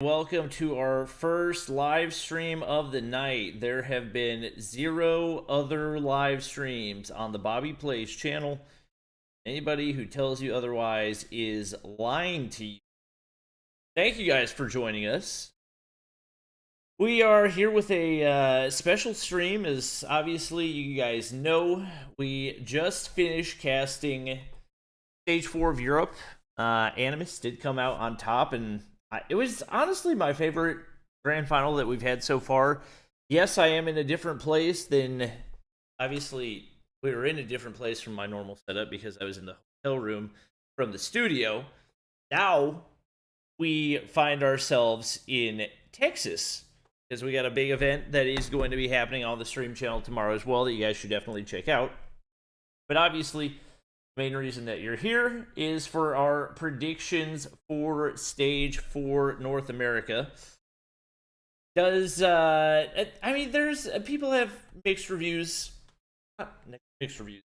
Welcome to our first live stream of the night. There have been 0 other live streams on the Bobby Plays channel. Anybody who tells you otherwise is lying to you. Thank you guys for joining us. We are here with a special stream, as obviously you guys know. We just finished casting Stage 4 of Europe. Animus did come out on top, and it was honestly my favorite grand final that we've had so far. Yes, I am in a different place than, obviously, we were in a different place from my normal setup because I was in the hotel room from the studio. Now, we find ourselves in Texas because we got a big event that is going to be happening on the stream channel tomorrow as well that you guys should definitely check out. But obviously, main reason that you're here is for our predictions for Stage 4 North America. There's people have mixed reviews. Not mixed reviews.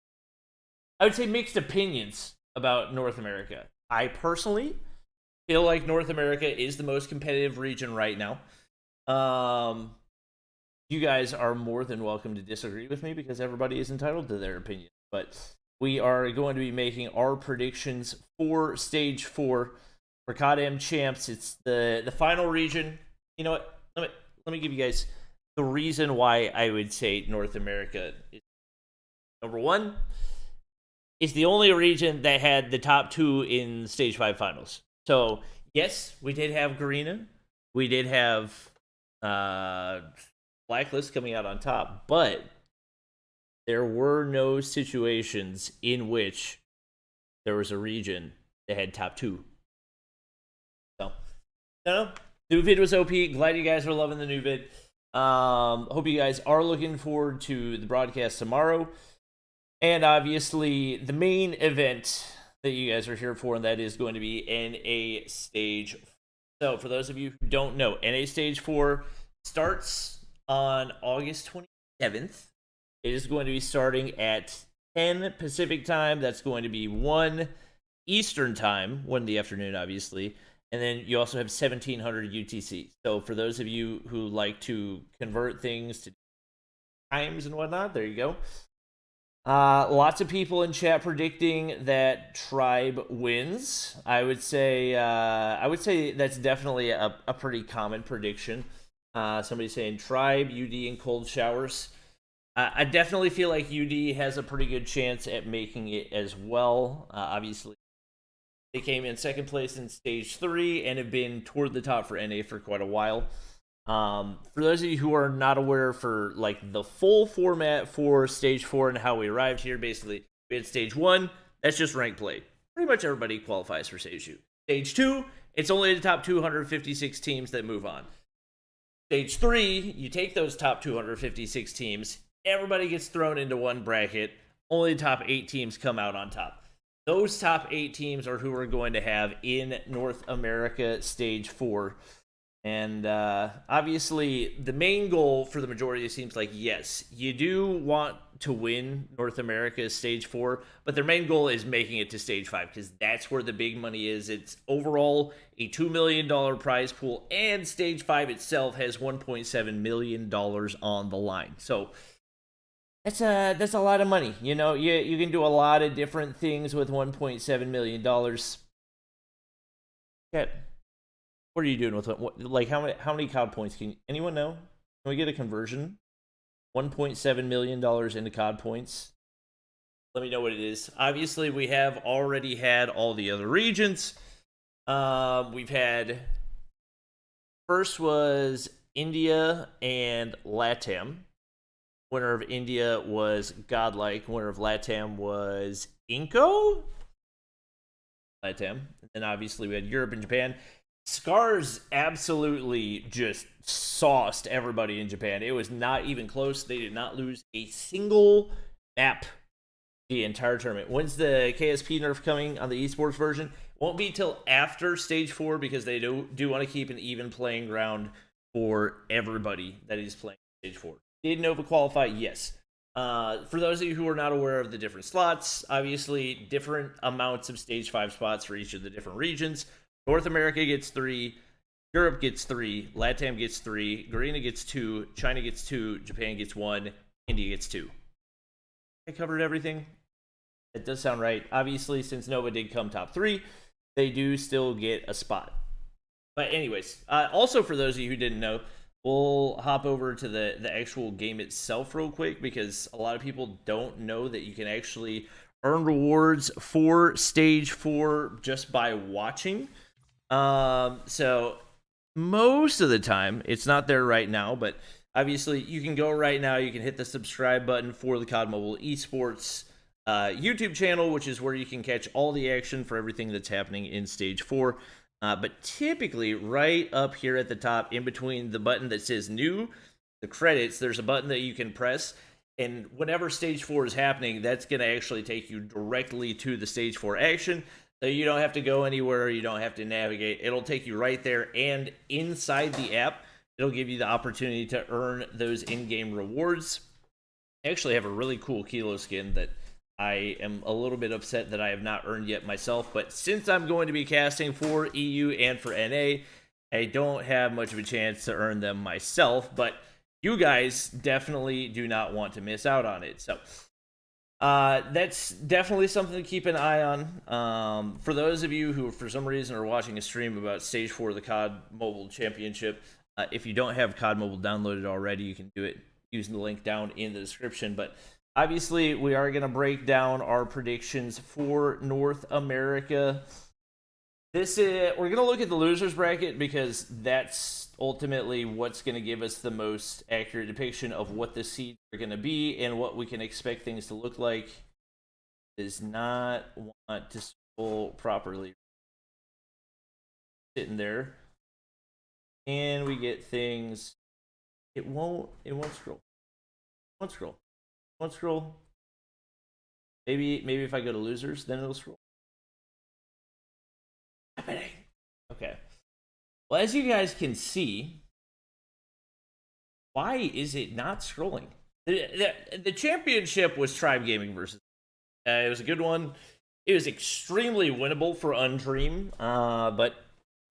I would say mixed opinions about North America. I personally feel like North America is the most competitive region right now. You guys are more than welcome to disagree with me because everybody is entitled to their opinion. But we are going to be making our predictions for Stage 4 for CODM Champs. It's the final region. You know what? Let me give you guys the reason why I would say North America is number one. It's the only region that had the top 2 in Stage 5 finals. So, yes, we did have Garena. We did have Blacklist coming out on top. But there were no situations in which there was a region that had top 2. So, no. New vid was OP. Glad you guys are loving the new vid. Hope you guys are looking forward to the broadcast tomorrow. And obviously, the main event that you guys are here for, and that is going to be NA Stage 4. So, for those of you who don't know, NA Stage 4 starts on August 27th. It is going to be starting at 10 Pacific time. That's going to be 1 Eastern time, 1 in the afternoon, obviously. And then you also have 1700 UTC. So for those of you who like to convert things to times and whatnot, there you go. Lots of people in chat predicting that Tribe wins. I would say that's definitely a pretty common prediction. Somebody saying Tribe, UD, and Cold Showers. I definitely feel like UD has a pretty good chance at making it as well. Obviously, they came in second place in Stage 3 and have been toward the top for NA for quite a while. For those of you who are not aware for like the full format for Stage 4 and how we arrived here, basically, we had Stage 1, that's just ranked play. Pretty much everybody qualifies for Stage 2. Stage 2, it's only the top 256 teams that move on. Stage 3, you take those top 256 teams, everybody gets thrown into one bracket. Only the top 8 teams come out on top. Those top 8 teams are who we're going to have in North America Stage 4. And obviously, the main goal for the majority of teams, like, yes, you do want to win North America Stage 4, but their main goal is making it to Stage 5 because that's where the big money is. It's overall a $2 million prize pool, and Stage 5 itself has $1.7 million on the line. So that's a lot of money. You know, you can do a lot of different things with $1.7 million. What are you doing with it? Like, how many COD points can anyone know? Can we get a conversion? $1.7 million into COD points. Let me know what it is. Obviously, we have already had all the other regions. We've had, first was India and LATAM. Winner of India was Godlike. Winner of LATAM was Inco. LATAM. And then obviously we had Europe and Japan. Scars absolutely just sauced everybody in Japan. It was not even close. They did not lose a single map the entire tournament. When's the KSP nerf coming on the esports version? Won't be till after Stage 4 because they do want to keep an even playing ground for everybody that is playing Stage 4. Did Nova qualify? Yes. For those of you who are not aware of the different slots, obviously different amounts of Stage 5 spots for each of the different regions. North America gets 3, Europe gets 3, LATAM gets 3, Garena gets 2, China gets 2, Japan gets 1, India gets 2. I covered everything. That does sound right. Obviously, since Nova did come top 3, they do still get a spot. But anyways, also for those of you who didn't know, we'll hop over to the actual game itself real quick, because a lot of people don't know that you can actually earn rewards for Stage 4 just by watching. So most of the time, it's not there right now, but obviously you can go right now, you can hit the subscribe button for the COD Mobile Esports YouTube channel, which is where you can catch all the action for everything that's happening in Stage 4. But typically, right up here at the top, in between the button that says new, the credits, there's a button that you can press. And whenever Stage 4 is happening, that's going to actually take you directly to the Stage 4 action. So you don't have to go anywhere, you don't have to navigate. It'll take you right there, and inside the app, it'll give you the opportunity to earn those in-game rewards. I actually have a really cool Kilo skin that I am a little bit upset that I have not earned yet myself, but since I'm going to be casting for EU and for NA, I don't have much of a chance to earn them myself, but you guys definitely do not want to miss out on it. So that's definitely something to keep an eye on. For those of you who, for some reason, are watching a stream about Stage 4 of the COD Mobile Championship, if you don't have COD Mobile downloaded already, you can do it using the link down in the description. But obviously, we are going to break down our predictions for North America. We're going to look at the losers bracket, because that's ultimately what's going to give us the most accurate depiction of what the seeds are going to be and what we can expect things to look like. Does not want to scroll properly. Sitting there, and we get things. It won't scroll. Won't scroll. Maybe if I go to losers, then it'll scroll. Happening. Okay. Well, as you guys can see, why is it not scrolling? The championship was Tribe Gaming versus. It was a good one. It was extremely winnable for Undream, but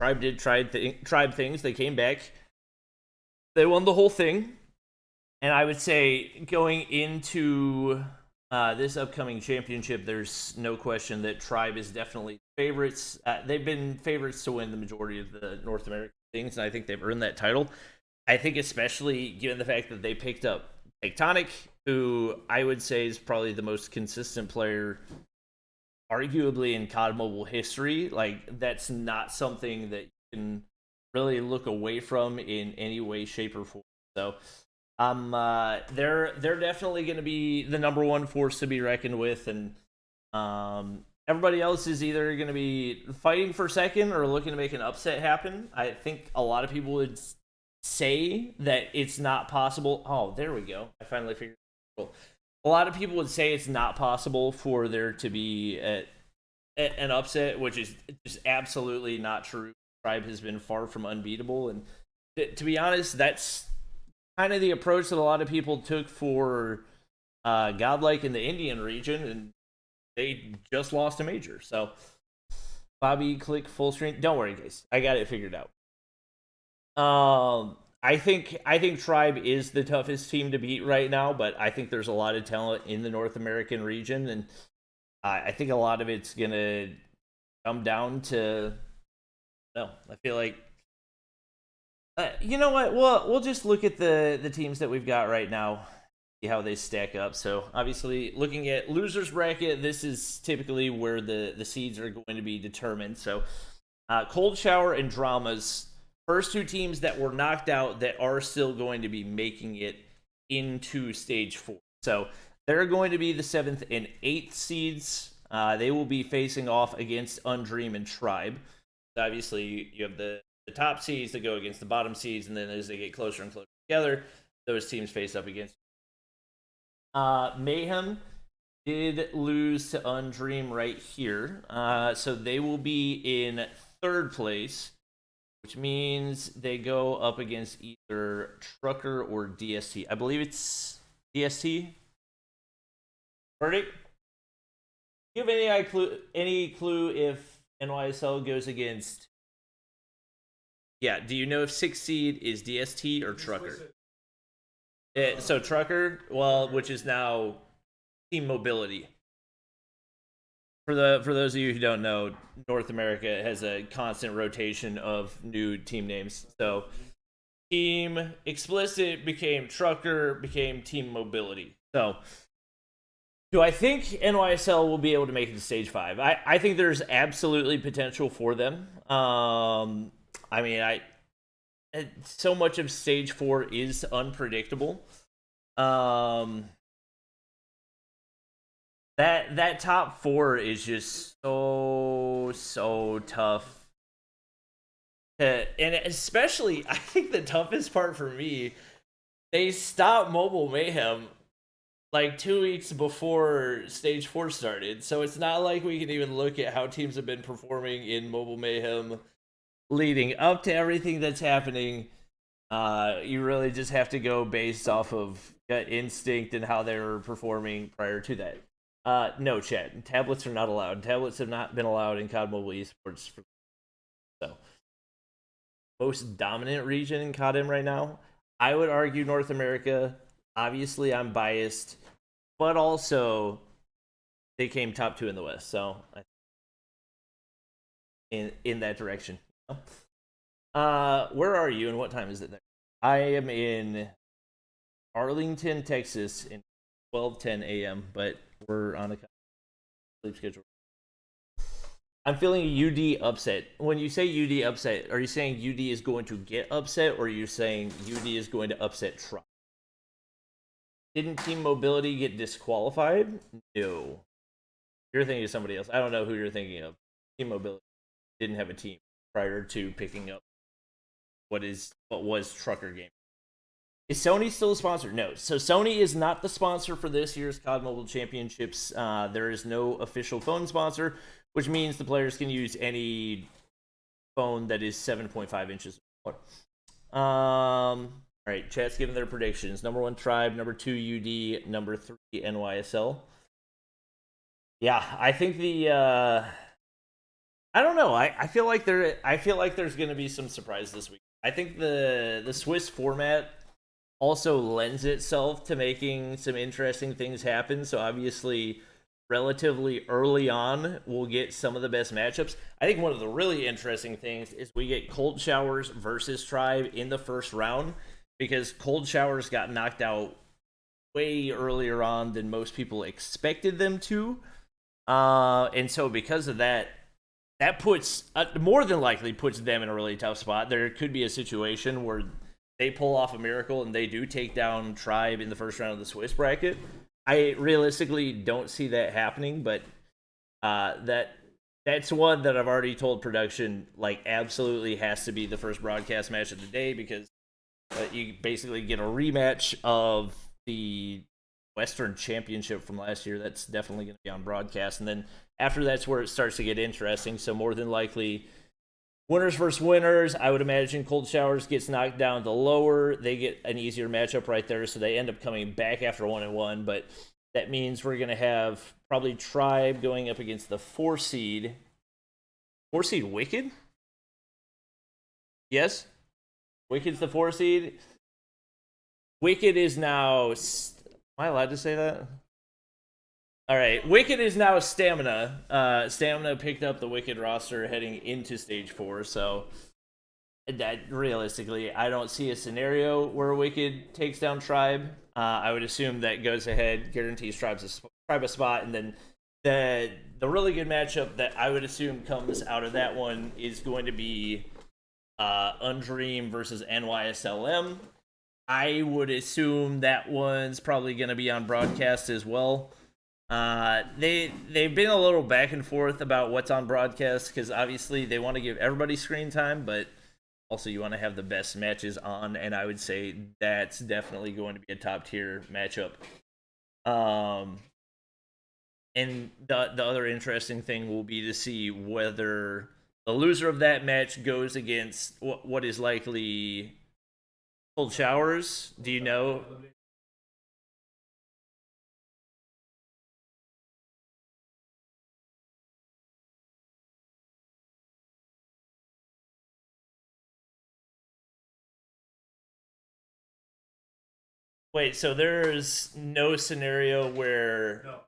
Tribe did Tribe things. They came back. They won the whole thing. And I would say going into this upcoming championship, there's no question that Tribe is definitely favorites. They've been favorites to win the majority of the North American things, and I think they've earned that title. I think especially given the fact that they picked up Tectonic, who I would say is probably the most consistent player, arguably in COD Mobile history. Like, that's not something that you can really look away from in any way, shape, or form. So they're definitely going to be the number one force to be reckoned with, and everybody else is either going to be fighting for second or looking to make an upset happen. I think a lot of people would say that it's not possible. Oh, there we go. I finally figured it out. A lot of people would say it's not possible for there to be an upset, which is just absolutely not true. Tribe has been far from unbeatable, and to be honest, that's kind of the approach that a lot of people took for Godlike in the Indian region, and they just lost a major. So, Bobby, click full screen. Don't worry, guys. I got it figured out. I think Tribe is the toughest team to beat right now, but I think there's a lot of talent in the North American region, and I think a lot of it's gonna come down to. No, I feel like. You know what? We'll just look at the teams that we've got right now, see how they stack up. So obviously, looking at losers bracket, this is typically where the seeds are going to be determined. So Cold Shower and Dramas, first two teams that were knocked out that are still going to be making it into Stage 4. So they're going to be the 7th and 8th seeds. They will be facing off against Undream and Tribe. Obviously, you have the top seeds that go against the bottom seeds, and then as they get closer and closer together, those teams face up against. Mayhem did lose to Undream right here, so they will be in 3rd place, which means they go up against either Trucker or DST. I believe it's DST. Verdict? Do you have any clue if NYSL goes against Yeah, do you know if 6th seed is DST or Trucker? So Trucker, well, which is now Team Mobility. For those of you who don't know, North America has a constant rotation of new team names. So Team Explicit became Trucker, became Team Mobility. So do I think NYSL will be able to make it to stage 5? I think there's absolutely potential for them. I mean, I so much of stage 4 is unpredictable. Um, that top 4 is just so tough. And especially, I think the toughest part for me, they stopped Mobile Mayhem like 2 weeks before stage 4 started. So it's not like we can even look at how teams have been performing in Mobile Mayhem leading up to everything that's happening. You really just have to go based off of gut instinct and how they were performing prior to that. No, chat. Tablets are not allowed. Tablets have not been allowed in COD Mobile Esports. So, most dominant region in CODM right now, I would argue North America. Obviously, I'm biased, but also they came top 2 in the West. So, in that direction. Where are you and what time is it there? I am in Arlington, Texas, in 12:10 a.m. But we're on a sleep schedule. I'm feeling a UD upset. When you say UD upset, are you saying UD is going to get upset, or are you saying UD is going to upset Trump? Didn't Team Mobility get disqualified? No. You're thinking of somebody else. I don't know who you're thinking of. Team Mobility didn't have a team prior to picking up what was Trucker Game. Is Sony still a sponsor? No. So Sony is not the sponsor for this year's COD Mobile Championships. There is no official phone sponsor, which means the players can use any phone that is 7.5 inches. All right, chat's giving their predictions. Number 1 Tribe, number 2 UD, number 3 NYSL. Yeah, I think the I don't know. I feel like there's going to be some surprise this week. I think the Swiss format also lends itself to making some interesting things happen. So obviously, relatively early on, we'll get some of the best matchups. I think one of the really interesting things is we get Cold Showers versus Tribe in the first round, because Cold Showers got knocked out way earlier on than most people expected them to. And so because of that, that puts more than likely puts them in a really tough spot. There could be a situation where they pull off a miracle and they do take down Tribe in the first round of the Swiss bracket. I realistically don't see that happening, but that's one that I've already told production like absolutely has to be the first broadcast match of the day, because you basically get a rematch of the Western Championship from last year. That's definitely going to be on broadcast, and then after that's where it starts to get interesting. So more than likely, winners versus winners. I would imagine Cold Showers gets knocked down to lower. They get an easier matchup right there, so they end up coming back after 1-1. But that means we're going to have probably Tribe going up against the 4 seed. 4 seed Wicked? Yes? Wicked's the 4 seed. Wicked is now... Am I allowed to say that? All right, Wicked is now Stamina. Stamina picked up the Wicked roster heading into stage 4, so that realistically, I don't see a scenario where Wicked takes down Tribe. I would assume that goes ahead, guarantees Tribe a spot, and then the really good matchup that I would assume comes out of that one is going to be Undream versus NYSLM. I would assume that one's probably going to be on broadcast as well. They've been a little back and forth about what's on broadcast, because obviously they want to give everybody screen time, but also you want to have the best matches on, and I would say that's definitely going to be a top tier matchup. And the other interesting thing will be to see whether the loser of that match goes against what is likely Cold Showers. Do you know? Wait, so there's no scenario where... No.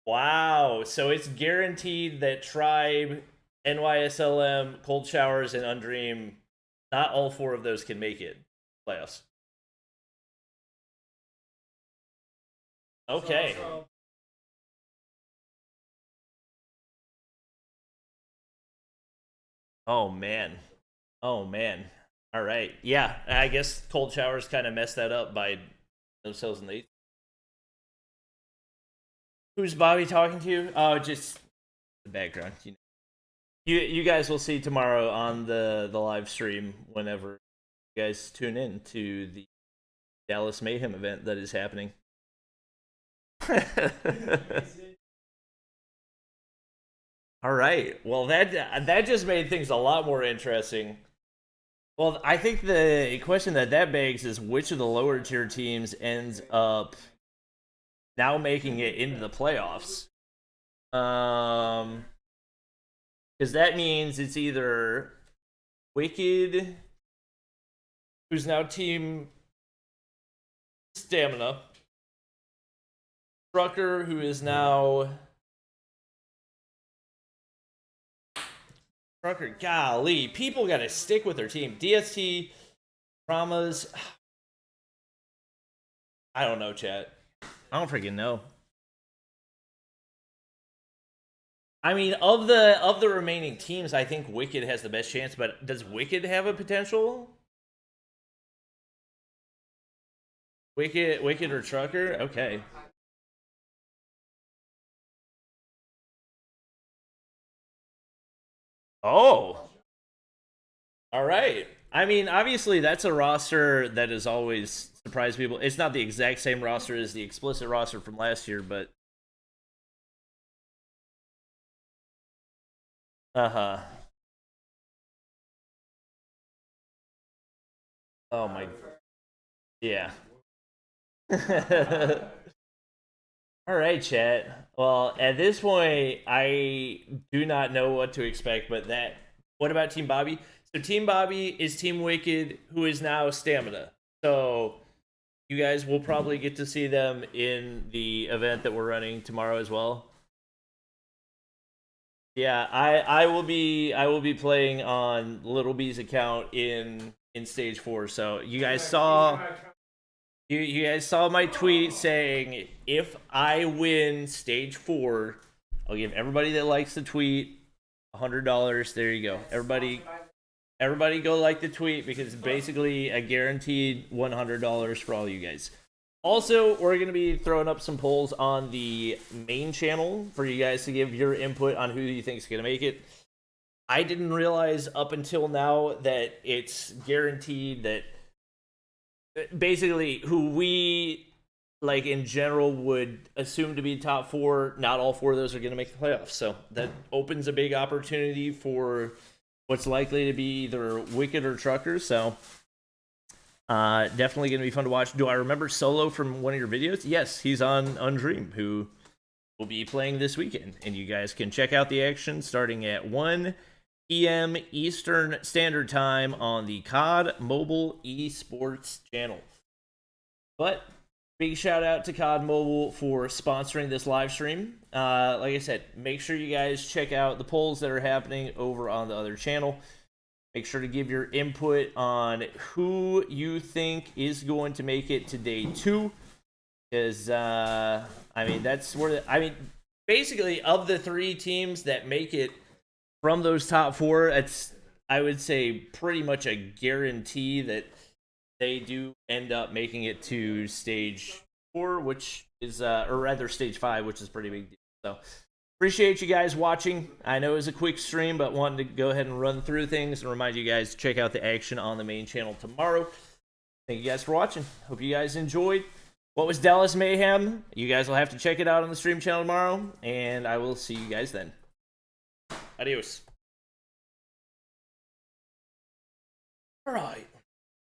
Wow, so it's guaranteed that Tribe, NYSLM, Cold Showers, and Undream, not all 4 of those can make it playoffs. Okay. Oh man. Oh man. All right. Yeah, I guess Cold Showers kind of messed that up by themselves in the 8th. Who's Bobby talking to? Oh, just the background. You guys will see tomorrow on the live stream whenever you guys tune in to the Dallas Mayhem event that is happening. All right. Well, that just made things a lot more interesting. Well, I think the question that begs is which of the lower tier teams ends up now making it into the playoffs. Because that means it's either Wicked, who's now Team Stamina, Trucker, who is now Trucker. Golly, people got to stick with their team. DST, Ramas. I don't know, chat. I don't freaking know. I mean, of the remaining teams, I think Wicked has the best chance. But does Wicked have a potential? Wicked or Trucker? Okay. Oh. All right. I mean, obviously, that's a roster that has always surprised people. It's not the exact same roster as the explicit roster from last year, but uh-huh. Oh my. Yeah. All right, chat. Well, at this point, I do not know what to expect, but that. What about Team Bobby? So Team Bobby is Team Wicked, who is now Stamina. So you guys will probably get to see them in the event that we're running tomorrow as well. Yeah, I will be playing on Little B's account in stage 4. So you guys saw you guys saw my tweet saying if I win stage 4, I'll give everybody that likes the tweet $100. There you go. Everybody go like the tweet because it's basically a guaranteed $100 for all you guys. Also, we're going to be throwing up some polls on the main channel for you guys to give your input on who you think is going to make it. I didn't realize up until now that it's guaranteed that basically who we like in general would assume to be top 4, not all 4 of those are going to make the playoffs. So that opens a big opportunity for what's likely to be either Wicked or Trucker. So definitely going to be fun to watch. Do I remember Solo from one of your videos? Yes, he's on Undream, who will be playing this weekend. And you guys can check out the action starting at 1 p.m. Eastern Standard Time on the COD Mobile Esports channel. But big shout out to COD Mobile for sponsoring this live stream. Like I said, make sure you guys check out the polls that are happening over on the other channel. Make sure to give your input on who you think is going to make it to day 2. Because, I mean, that's where... basically, of the 3 teams that make it from those top 4, it's, I would say, pretty much a guarantee that they do end up making it to stage 4, which is, or rather stage 5, which is pretty big deal. So, appreciate you guys watching. I know it was a quick stream, but wanted to go ahead and run through things and remind you guys to check out the action on the main channel tomorrow. Thank you guys for watching. Hope you guys enjoyed. What was Dallas Mayhem? You guys will have to check it out on the stream channel tomorrow, and I will see you guys then. Adios. All right.